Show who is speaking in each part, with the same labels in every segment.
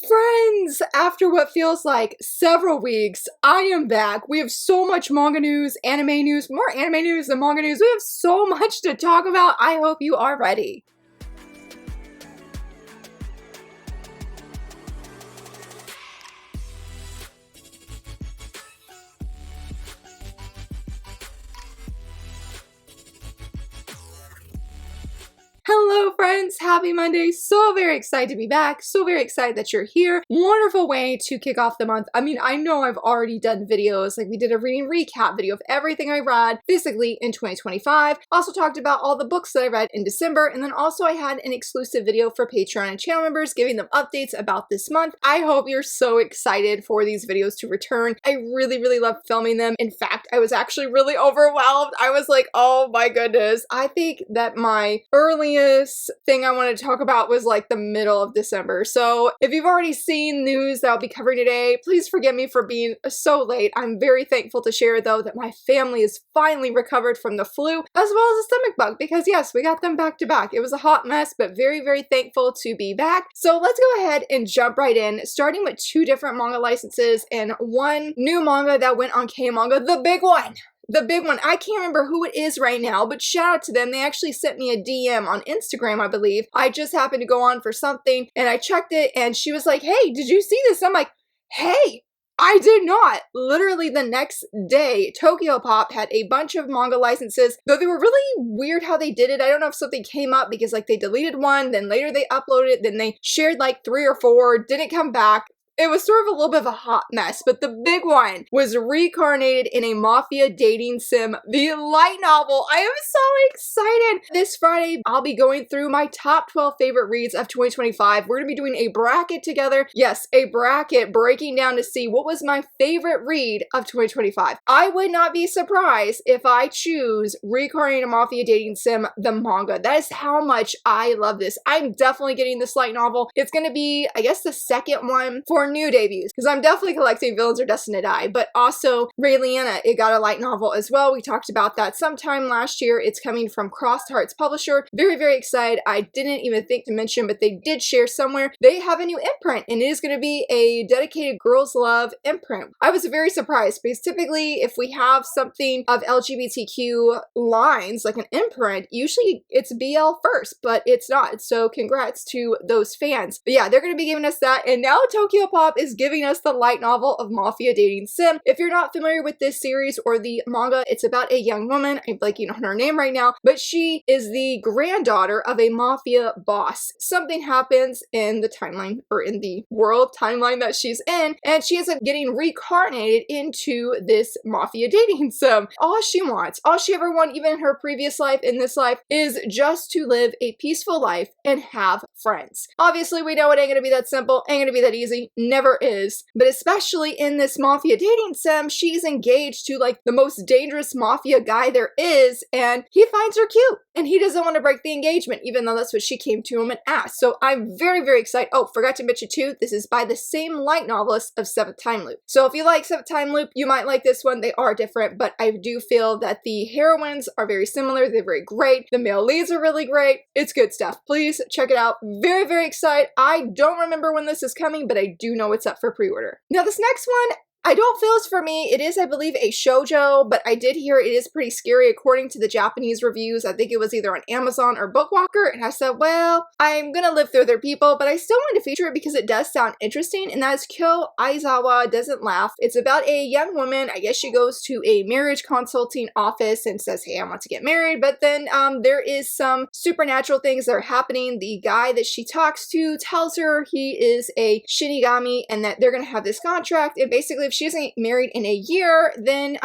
Speaker 1: Friends, after what feels like several weeks, I am back. We have so much manga news, anime news, more anime news than manga news. We have so much to talk about. I hope you are ready. Hello friends, happy Monday. So very excited to be back. So very excited that you're here. Wonderful way to kick off the month. I mean, I know I've already done videos, like we did a reading recap video of everything I read physically in 2025. Also talked about all the books that I read in December, and then also I had an exclusive video for Patreon and channel members giving them updates about this month. I hope you're so excited for these videos to return. I really love filming them. In fact, I was actually really overwhelmed. I was like, oh my goodness. I think that my earliest thing I wanted to talk about was like the middle of December. So if you've already seen news that I'll be covering today, please forgive me for being so late. I'm very thankful to share though that my family is finally recovered from the flu as well as a stomach bug, because yes, we got them back to back. It was a hot mess, but very thankful to be back. So let's go ahead and jump right in, starting with two different manga licenses and one new manga that went on K-Manga, the big one. The big one. I can't remember who it is right now, but shout out to them. They actually sent me a DM on Instagram, I believe. I just happened to go on for something and I checked it and she was like, hey, did you see this? I'm like, hey, I did not. Literally the next day, Tokyo Pop had a bunch of manga licenses, though they were really weird how they did it. I don't know if something came up because like they deleted one, then later they uploaded it, then they shared like 3 or 4, didn't come back. It was sort of a little bit of a hot mess, but the big one was reincarnated in a mafia dating sim, the light novel. I am so excited. This Friday, I'll be going through my top 12 favorite reads of 2025. We're gonna be doing a bracket together. Yes, a bracket, breaking down to see what was my favorite read of 2025. I would not be surprised if I choose Reincarnated in a Mafia Dating Sim, the manga. That is how much I love this. I'm definitely getting this light novel. It's gonna be, I guess, the second one for new debuts, because I'm definitely collecting Villains Are Destined to Die, but also Raeliana, it got a light novel as well. We talked about that sometime last year. It's coming from Crossed Hearts publisher. Very excited. I didn't even think to mention, but they did share somewhere. They have a new imprint, and it is going to be a dedicated Girls Love imprint. I was very surprised, because typically if we have something of LGBTQ lines, like an imprint, usually it's BL first, but it's not. So congrats to those fans. But yeah, they're going to be giving us that, and now Tokyo Pop is giving us the light novel of Mafia Dating Sim. If you're not familiar with this series or the manga, it's about a young woman. I'm blanking on her name right now, but she is the granddaughter of a mafia boss. Something happens in the timeline, or in the world timeline that she's in, and she ends up getting reincarnated into this mafia dating sim. All she wants, all she ever wanted, even in her previous life, in this life, is just to live a peaceful life and have friends. Obviously, we know it ain't gonna be that simple, ain't gonna be that easy. Never is. But especially in this mafia dating sim, she's engaged to like the most dangerous mafia guy there is, and he finds her cute and he doesn't want to break the engagement, even though that's what she came to him and asked. So I'm very excited. Oh, forgot to mention too, this is by the same light novelist of Seventh Time Loop. So if you like Seventh Time Loop, you might like this one. They are different, but I do feel that the heroines are very similar. They're very great. The male leads are really great. It's good stuff. Please check it out. Very excited. I don't remember when this is coming, but I do know it's up for pre-order. Now this next one, I don't feel it's for me. It is, I believe, a shoujo, but I did hear it is pretty scary according to the Japanese reviews. I think it was either on Amazon or Bookwalker, and I said, well, I'm gonna live through other people, but I still wanted to feature it because it does sound interesting, and that is Kyo Aizawa Doesn't Laugh. It's about a young woman. I guess she goes to a marriage consulting office and says, hey, I want to get married, but then there is some supernatural things that are happening. The guy that she talks to tells her he is a shinigami and that they're gonna have this contract, and basically if she isn't married in a year, then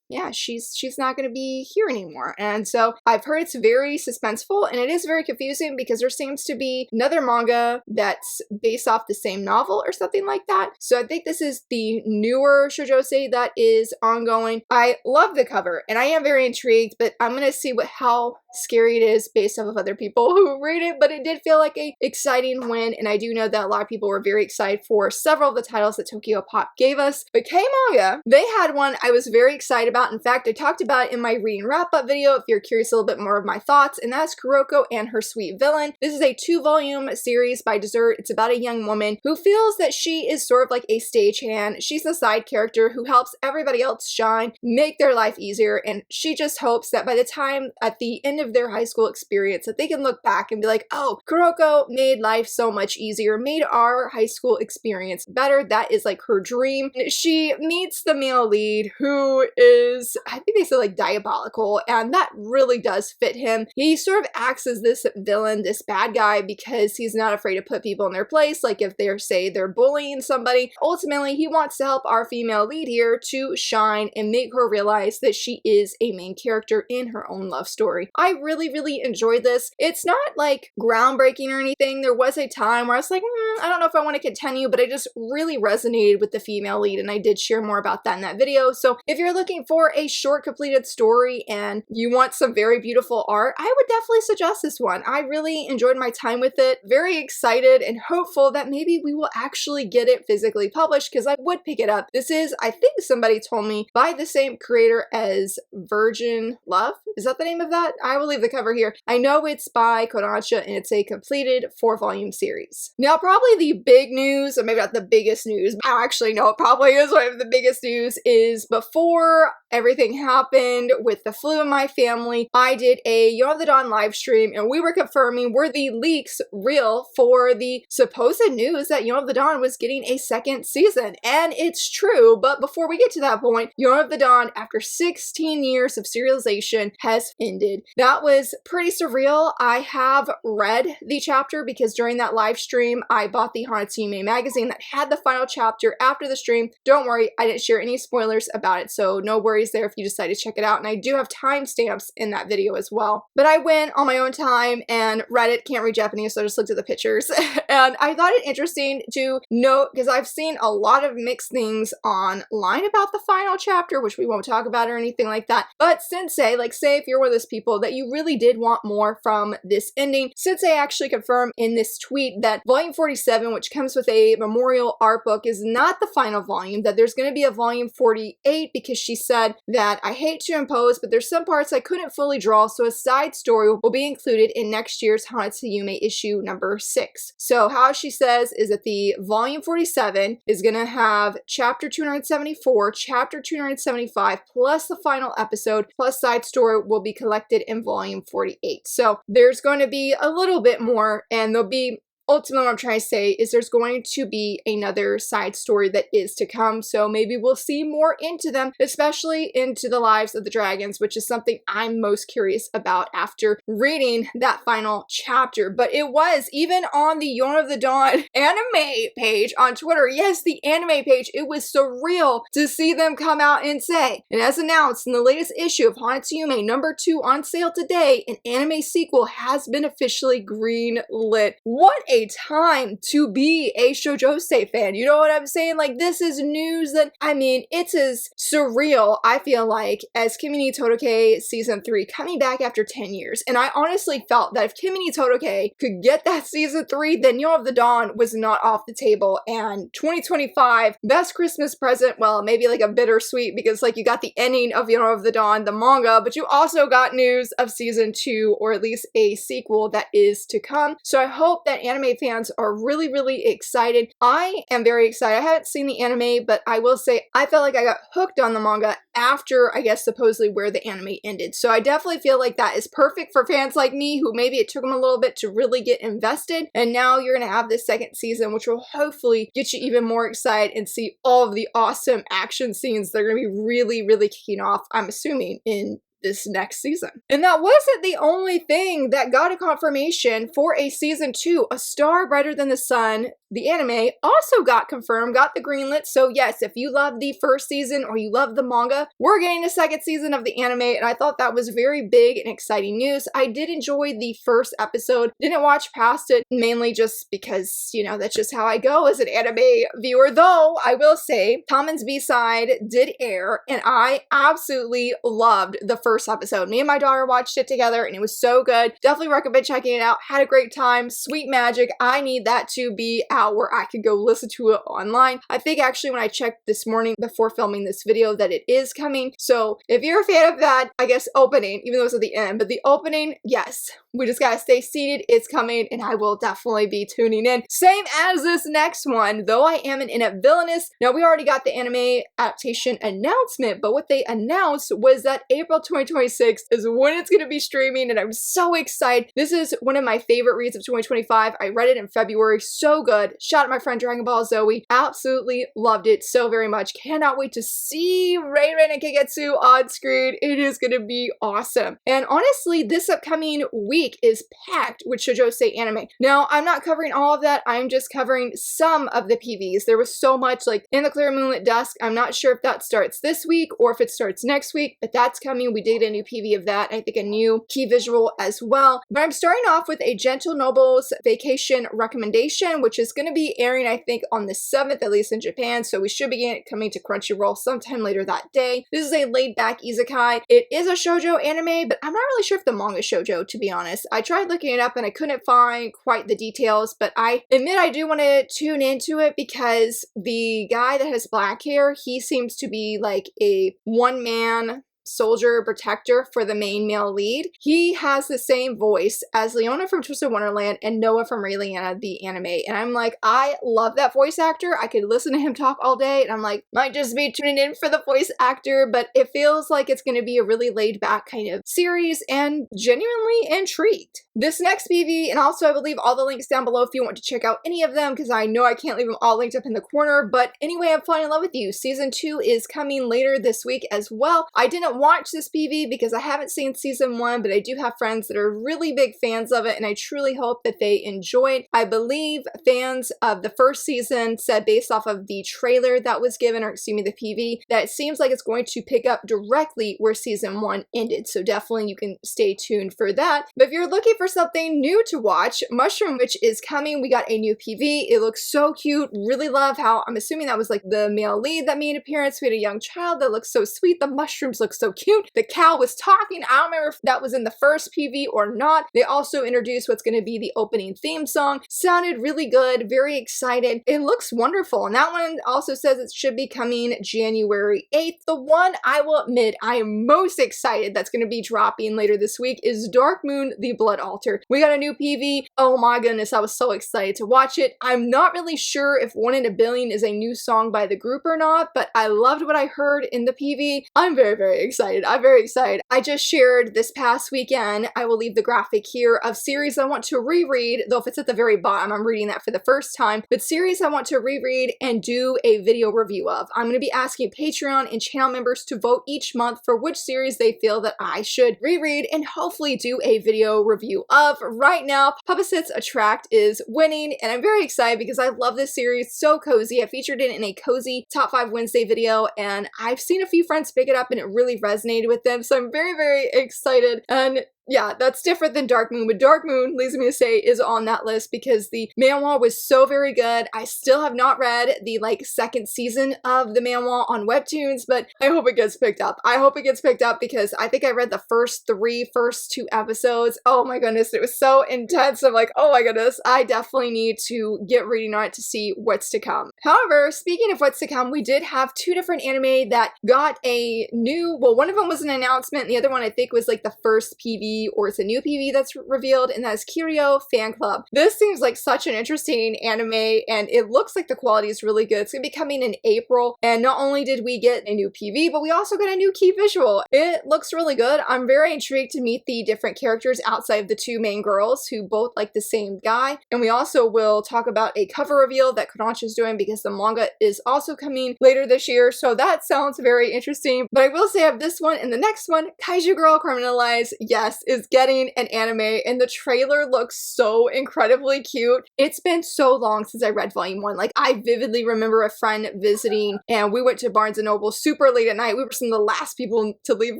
Speaker 1: yeah, she's not going to be here anymore. And so I've heard it's very suspenseful, and it is very confusing because there seems to be another manga that's based off the same novel or something like that. So I think this is the newer shoujo that is ongoing. I love the cover and I am very intrigued, but I'm going to see how scary it is based off of other people who read it, but it did feel like a exciting win, and I do know that a lot of people were very excited for several of the titles that Tokyo Pop gave us. But K-Manga, they had one I was very excited about. In fact, I talked about it in my reading wrap-up video if you're curious a little bit more of my thoughts, and that's Kuroko and Her Sweet Villain. This is a 2-volume series by Desert. It's about a young woman who feels that she is sort of like a stagehand. She's a side character who helps everybody else shine, make their life easier, and she just hopes that by the time at the end of their high school experience that they can look back and be like, oh, Kuroko made life so much easier, made our high school experience better. That is like her dream. She meets the male lead who is, I think they said like diabolical, and that really does fit him. He sort of acts as this villain, this bad guy, because he's not afraid to put people in their place. Like if they're, say, they're bullying somebody, ultimately he wants to help our female lead here to shine and make her realize that she is a main character in her own love story. I really, really enjoyed this. It's not like groundbreaking or anything. There was a time where I was like, I don't know if I want to continue, but I just really resonated with the female lead, and I did share more about that in that video. So if you're looking for a short completed story and you want some very beautiful art, I would definitely suggest this one. I really enjoyed my time with it. Very excited and hopeful that maybe we will actually get it physically published, because I would pick it up. This is, I think somebody told me, by the same creator as Virgin Love. Is that the name of that? I will leave the cover here. I know it's by Kodansha and it's a completed 4-volume series. Now, probably the big news, or maybe not the biggest news, but actually no, it probably is one of the biggest news, is before everything happened with the flu in my family, I did a Yona the Dawn live stream and we were confirming were the leaks real for the supposed news that Yona the Dawn was getting a second season. And it's true, but before we get to that point, Yona the Dawn, after 16 years of serialization, has ended. That was pretty surreal. I have read the chapter because during that live stream, I bought the Hanatsume magazine that had the final chapter after the stream. Don't worry, I didn't share any spoilers about it, so no worries there if you decide to check it out. And I do have timestamps in that video as well. But I went on my own time and read it. Can't read Japanese, so I just looked at the pictures. And I thought it interesting to note, because I've seen a lot of mixed things online about the final chapter, which we won't talk about or anything like that. But Sensei, like say if you're one of those people that you really did want more from this ending, Sensei actually confirmed in this tweet that volume 47, which comes with a memorial art book, is not the final volume, that there's going to be a volume 48, because she said that I hate to impose, but there's some parts I couldn't fully draw, so a side story will be included in next year's Hanatsume issue number 6. So how she says is that the volume 47 is going to have chapter 274, chapter 275, plus the final episode, plus side story will be collected in volume 48. So there's going to be a little bit more, and there'll be, ultimately what I'm trying to say is there's going to be another side story that is to come, so maybe we'll see more into them, especially into the lives of the dragons, which is something I'm most curious about after reading that final chapter. But it was, even on the Yona of the Dawn anime page on Twitter, yes, the anime page, it was surreal to see them come out and say, and as announced in the latest issue of Hanatsume number 2 on sale today, an anime sequel has been officially green-lit. What a time to be a Shoujo fan. You know what I'm saying? Like, this is news that, I mean, it's as surreal, I feel like, as Kimi ni Todoke season 3 coming back after 10 years. And I honestly felt that if Kimi ni Todoke could get that season 3, then Yona of the Dawn was not off the table. And 2025, best Christmas present, well, maybe like a bittersweet, because like you got the ending of Yona of the Dawn, the manga, but you also got news of season 2, or at least a sequel that is to come. So I hope that anime fans are really, really excited. I am very excited. I haven't seen the anime, but I will say I felt like I got hooked on the manga after, I guess, supposedly where the anime ended. So I definitely feel like that is perfect for fans like me who maybe it took them a little bit to really get invested. And now you're going to have this second season, which will hopefully get you even more excited and see all of the awesome action scenes that are going to be really, really kicking off, I'm assuming, in this next season. And that wasn't the only thing that got a confirmation for a season 2. A Star Brighter Than the Sun the anime also got confirmed, got the greenlit. So yes, if you love the first season or you love the manga, we're getting a second season of the anime, and I thought that was very big and exciting news. I did enjoy the first episode, didn't watch past it, mainly just because, you know, that's just how I go as an anime viewer, though I will say Tommen's B-side did air, and I absolutely loved the first episode. Me and my daughter watched it together, and it was so good. Definitely recommend checking it out. Had a great time. Sweet magic. I need that to be out where I could go listen to it online. I think actually when I checked this morning before filming this video that it is coming. So if you're a fan of that, I guess opening, even though it's at the end, but the opening, yes, we just gotta stay seated. It's coming, and I will definitely be tuning in. Same as this next one, though I am an inept villainess. Now, we already got the anime adaptation announcement, but what they announced was that April 2026 is when it's gonna be streaming, and I'm so excited. This is one of my favorite reads of 2025. I read it in February. So good. Shout out my friend Dragon Ball Zoe. Absolutely loved it so very much. Cannot wait to see Reiren and Kagetsu on screen. It is gonna be awesome. And honestly, this upcoming week is packed with Shoujo anime. Now, I'm not covering all of that. I'm just covering some of the PVs. There was so much, like In the Clear Moonlit Dusk. I'm not sure if that starts this week or if it starts next week, but that's coming. We did a new PV of that. I think a new key visual as well. But I'm starting off with a Gentle Noble's Vacation recommendation, which is going to be airing, I think, on the 7th, at least in Japan. So we should begin coming to Crunchyroll sometime later that day. This is a laid-back isekai. It is a shoujo anime, but I'm not really sure if the manga is shoujo, to be honest. I tried looking it up and I couldn't find quite the details, but I admit I do want to tune into it because the guy that has black hair, he seems to be like a one-man soldier protector for the main male lead. He has the same voice as Leona from Twisted Wonderland and Noah from Raeliana the anime, and I'm like, I love that voice actor. I could listen to him talk all day, and I'm like, might just be tuning in for the voice actor, but it feels like it's going to be a really laid back kind of series, and genuinely intrigued. This next PV, and also I will leave all the links down below if you want to check out any of them, because I know I can't leave them all linked up in the corner, but anyway, I'm falling in love with you. Season 2 is coming later this week as well. I didn't watch this PV because I haven't seen season 1, but I do have friends that are really big fans of it, and I truly hope that they enjoy it. I believe fans of the first season said, based off of the trailer that was given, or excuse me, the PV, that it seems like it's going to pick up directly where season 1 ended, so definitely you can stay tuned for that. But if you're looking for something new to watch, Mushroom Witch is coming. We got a new PV. It looks so cute. Really love how, I'm assuming that was like the male lead that made an appearance. We had a young child that looks so sweet. The mushrooms look so cute. The cow was talking. I don't remember if that was in the first PV or not. They also introduced what's going to be the opening theme song. Sounded really good. Very excited. It looks wonderful. And that one also says it should be coming January 8th. The one I will admit I am most excited that's going to be dropping later this week is Dark Moon, the Blood Altar. We got a new PV. Oh my goodness, I was so excited to watch it. I'm not really sure if 1 in a Billion is a new song by the group or not, but I loved what I heard in the PV. I'm very, very excited. I'm very excited. I just shared this past weekend, I will leave the graphic here, of series I want to reread, though if it's at the very bottom, I'm reading that for the first time, but series I want to reread and do a video review of. I'm going to be asking Patreon and channel members to vote each month for which series they feel that I should reread and hopefully do a video review of. Right now, Puppet's Attract is winning, and I'm very excited because I love this series. So cozy. I featured it in a cozy Top 5 Wednesday video, and I've seen a few friends pick it up and it really resonated with them, so I'm very, very excited. And yeah, that's different than Dark Moon, but Dark Moon, leads me to say, is on that list because the manhwa was so very good. I still have not read the second season of the manhwa on Webtoons, but I hope it gets picked up. I hope it gets picked up because I think I read the first 2 episodes. Oh my goodness, it was so intense. I'm like, oh my goodness, I definitely need to get reading on it to see what's to come. However, speaking of what's to come, we did have 2 different anime that got a new, well, one of them was an announcement, and the other one I think was like the first PV, or it's a new PV that's revealed, and that is Kiryu Fan Club. This seems like such an interesting anime, and it looks like the quality is really good. It's gonna be coming in April, and not only did we get a new PV, but we also got a new key visual. It looks really good. I'm very intrigued to meet the different characters outside of the 2 main girls who both like the same guy, and we also will talk about a cover reveal that Kodansha is doing because the manga is also coming later this year, so that sounds very interesting. But I will say of this one and the next one, Kaiju Girl Criminalized, yes, is getting an anime and the trailer looks so incredibly cute. It's been so long since I read volume 1. Like, I vividly remember a friend visiting and we went to Barnes & Noble super late at night. We were some of the last people to leave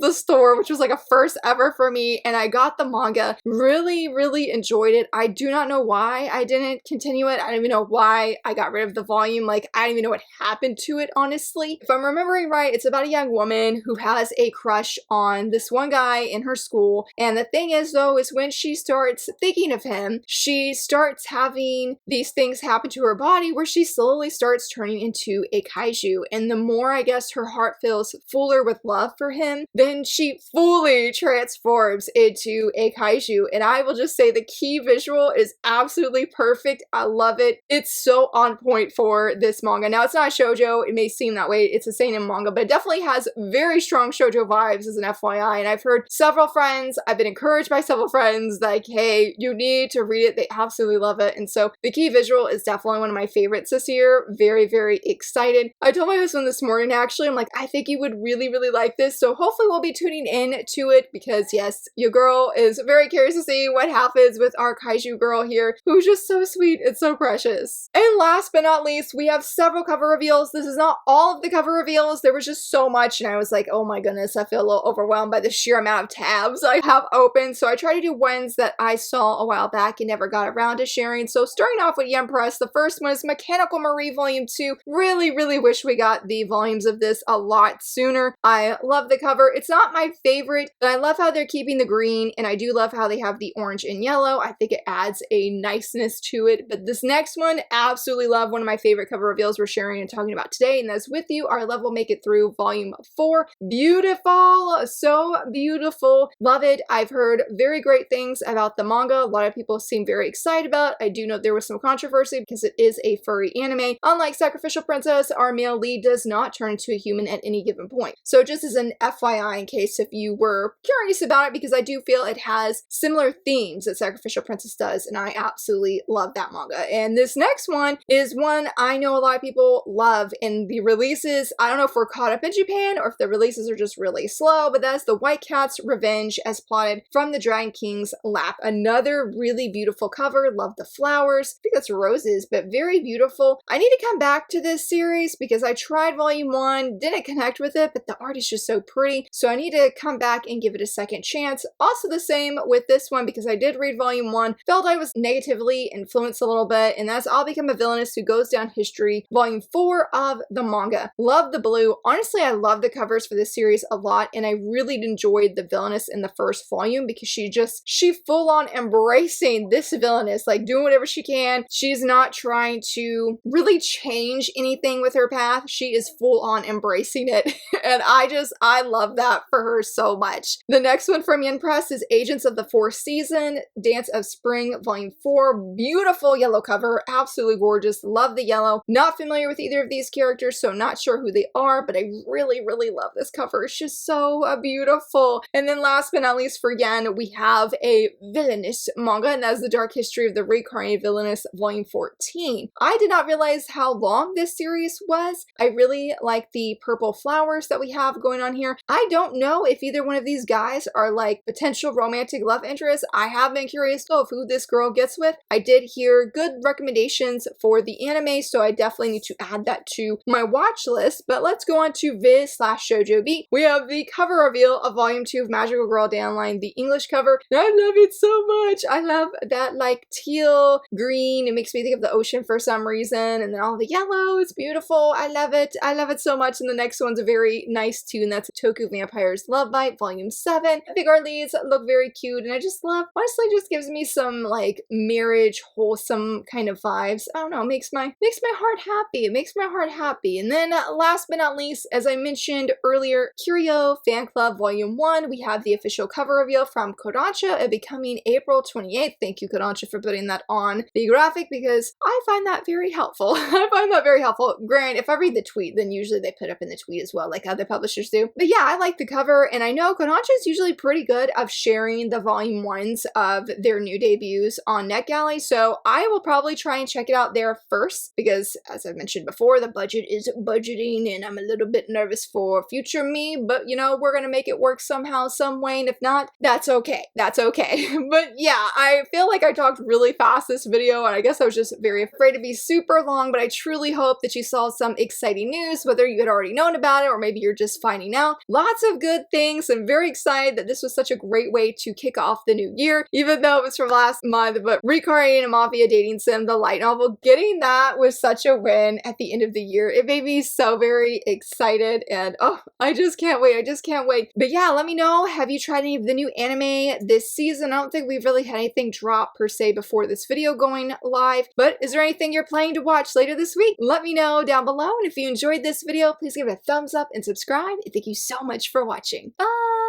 Speaker 1: the store, which was like a first ever for me, and I got the manga. Really enjoyed it. I do not know why I didn't continue it. I don't even know why I got rid of the volume. Like, I don't even know what happened to it, honestly. If I'm remembering right, it's about a young woman who has a crush on this one guy in her school, and the thing is though, is when she starts thinking of him, she starts having these things happen to her body where she slowly starts turning into a kaiju, and the more I guess her heart feels fuller with love for him, then she fully transforms into a kaiju. And I will just say the key visual is absolutely perfect. I love it. It's so on point for this manga. Now, it's not a shoujo. It may seem that way. It's a seinen manga, but it definitely has very strong shoujo vibes as an FYI. And I've heard several friends, I've been encouraged by several friends, like, hey, you need to read it. They absolutely love it. And so the key visual is definitely one of my favorites this year. Very excited. I told my husband this morning, actually, I'm like, I think you would really like this. So hopefully we'll be tuning in to it because yes, your girl is very curious to see what happens with our kaiju girl here, who's just so sweet. It's so precious. And last but not least, we have several cover reveals. This is not all of the cover reveals. There was just so much and I was like, oh my goodness, I feel a little overwhelmed by the sheer amount of tabs I have open. So I try to do ones that I saw a while back and never got around to sharing. So starting off with Yen Press, the first one is Mechanical Marie Volume 2. Really wish we got the volumes of this a lot sooner. I love the cover. It's not my favorite, but I love how they're keeping the green, and I do love how they have the orange and yellow. I think it adds a niceness to it. But this next one, absolutely love. One of my favorite cover reveals we're sharing and talking about today, and that's With You, Our Love Will Make It Through Volume 4. Beautiful, so beautiful. Love it. I've heard very great things about the manga. A lot of people seem very excited about it. I do know there was some controversy because it is a furry anime. Unlike Sacrificial Princess, our male lead does not turn into a human at any given point. So just as an FYI, in case if you were curious about it, because I do feel it has similar themes that Sacrificial Princess does, and I absolutely love that manga. And this next one is one I know a lot of people love, and the releases, I don't know if we're caught up in Japan or if the releases are just really slow, but that's The White Cat's Revenge as plotted from the Dragon King's lap. Another really beautiful cover. Love the flowers. I think that's roses, but very beautiful. I need to come back to this series because I tried volume 1, didn't connect with it, but the art is just so pretty. So I need to come back and give it a second chance. Also the same with this one because I did read volume 1, felt I was negatively influenced a little bit, and that's I'll Become a Villainess Who Goes Down History, volume 4 of the manga. Love the blue. Honestly, I love the covers for this series a lot, and I really enjoyed the villainess in the first volume because she full on embracing this villainess, like doing whatever she can. She's not trying to really change anything with her path. She is full on embracing it. And I love that for her so much. The next one from Yen Press is Agents of the Fourth Season, Dance of Spring, Volume 4. Beautiful yellow cover. Absolutely gorgeous. Love the yellow. Not familiar with either of these characters, so not sure who they are, but I really love this cover. It's just so beautiful. And then last but not least for Yen, we have a villainous manga, and that's The Dark History of the Reincarnated Villainess, Volume 14. I did not realize how long this series was. I really like the purple flowers that we have going on here. I don't know if either one of these guys are like potential romantic love interests. I have been curious though of who this girl gets with. I did hear good recommendations for the anime, so I definitely need to add that to my watch list. But let's go on to Viz/Shoujo Beat. We have the cover reveal of Volume 2 of Magical Girl Downline, the English cover. And I love it so much. I love that like teal green. It makes me think of the ocean for some reason, and then all the yellow. It's beautiful. I love it. I love it so much. And the next one's a very nice too, and that's Toku Vampire's Love Bite, Volume 7. I think our leads look very cute, and I just love, honestly, just gives me some like marriage, wholesome kind of vibes. I don't know, makes my heart happy. It makes my heart happy. And then last but not least, as I mentioned earlier, Curio Fan Club Volume 1. We have the official cover reveal from Kodansha. It'll be coming April 28th. Thank you, Kodansha, for putting that on the graphic because I find that very helpful. I find that very helpful. Granted, if I read the tweet, then usually they put up in the tweet as well, like other publishers do. But yeah, I like the cover, and I know Kodansha is usually pretty good of sharing the volume 1s of their new debuts on NetGalley, so I will probably try and check it out there first because, as I've mentioned before, the budget is budgeting, and I'm a little bit nervous for future me, but you know, we're gonna make it work somehow, some way, and if not, month, that's okay. That's okay. But yeah, I feel like I talked really fast this video, and I guess I was just very afraid to be super long, but I truly hope that you saw some exciting news, whether you had already known about it or maybe you're just finding out. Lots of good things. I'm very excited that this was such a great way to kick off the new year, even though it was from last month, but recreating a mafia dating sim, the light novel, getting that was such a win at the end of the year. It made me so very excited, and oh, I just can't wait. I just can't wait. But yeah, let me know, have you tried any of the new anime this season? I don't think we've really had anything drop per se before this video going live, but is there anything you're planning to watch later this week? Let me know down below, and if you enjoyed this video, please give it a thumbs up and subscribe, and thank you so much for watching. Bye!